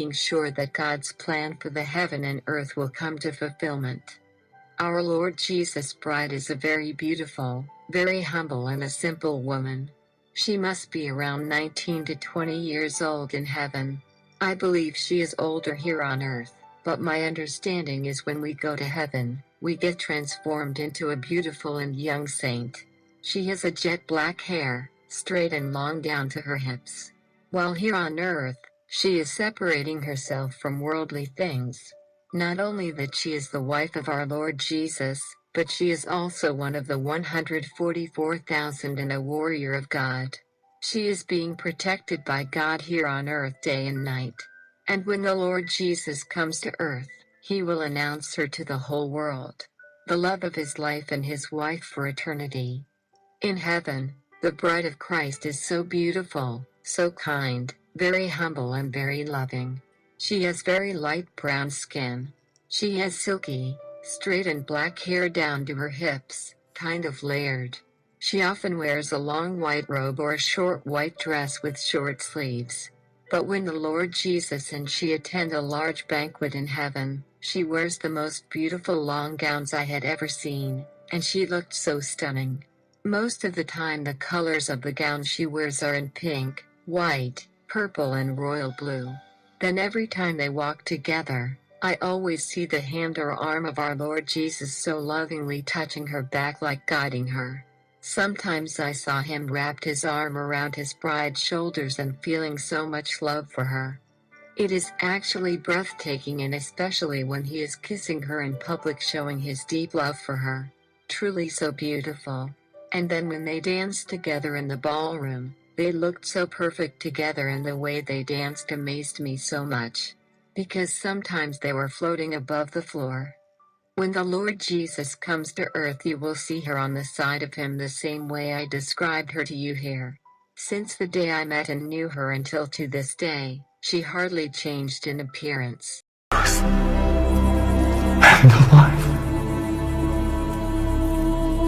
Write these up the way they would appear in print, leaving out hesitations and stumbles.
making sure that God's plan for the heaven and earth will come to fulfillment. Our Lord Jesus' bride is a very beautiful, very humble and a simple woman. She must be around 19 to 20 years old in heaven. I believe she is older here on earth, but my understanding is when we go to heaven, we get transformed into a beautiful and young saint. She has a jet black hair, straight and long down to her hips. While here on earth, she is separating herself from worldly things. Not only that she is the wife of our Lord Jesus, but she is also one of the 144,000 and a warrior of God. She is being protected by God here on earth day and night. And when the Lord Jesus comes to earth, he will announce her to the whole world, the love of his life and his wife for eternity. In heaven, the bride of Christ is so beautiful, so kind, very humble and very loving. She has very light brown skin. She has silky, straight and black hair down to her hips, kind of layered. She often wears a long white robe or a short white dress with short sleeves. But when the Lord Jesus and she attend a large banquet in heaven, she wears the most beautiful long gowns I had ever seen, and she looked so stunning. Most of the time the colors of the gown she wears are in pink, white, purple and royal blue. Then every time they walk together, I always see the hand or arm of our Lord Jesus so lovingly touching her back like guiding her. Sometimes I saw him wrapped his arm around his bride's shoulders and feeling so much love for her. It is actually breathtaking, and especially when he is kissing her in public, showing his deep love for her. Truly so beautiful. And then when they danced together in the ballroom, they looked so perfect together, and the way they danced amazed me so much. Because sometimes they were floating above the floor. When the Lord Jesus comes to earth, you will see her on the side of him the same way I described her to you here. Since the day I met and knew her until to this day, she hardly changed in appearance. And the life.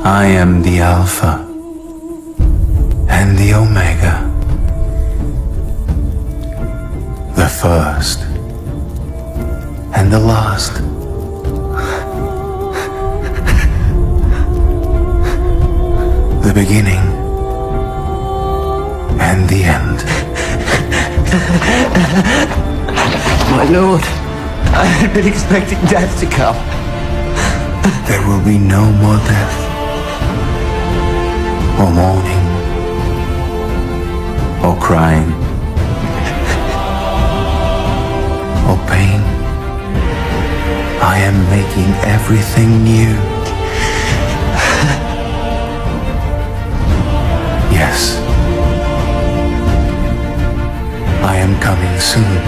I am the Alpha and the Omega, the first and the last. The beginning and the end. My lord, I had been expecting death to come. There will be no more death, or mourning, or crying, or pain. I am making everything new. Yes, I am coming soon.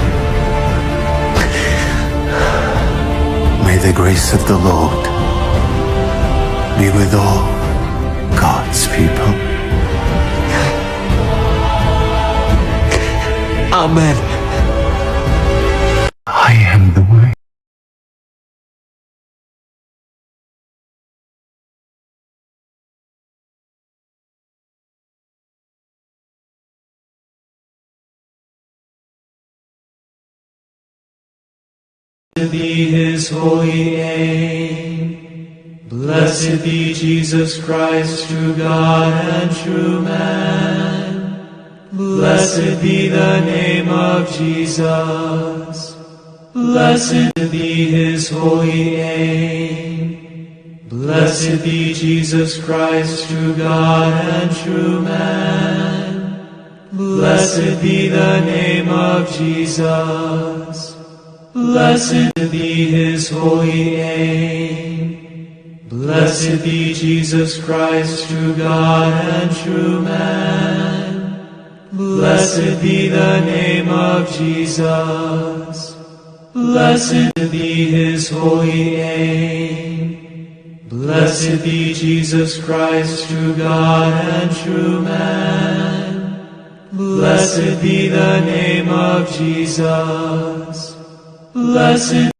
May the grace of the Lord be with all God's people. Amen. I am the way. Be his holy name. Blessed be Jesus Christ, true God and true man. Blessed be the name of Jesus. Blessed be his holy name. Blessed be Jesus Christ, true God and true man. Blessed be the name of Jesus. Blessed be his holy name. Blessed be Jesus Christ, true God and true man. Blessed be the name of Jesus. Blessed be his holy name. Blessed be Jesus Christ, true God and true man. Blessed be the name of Jesus. Blessed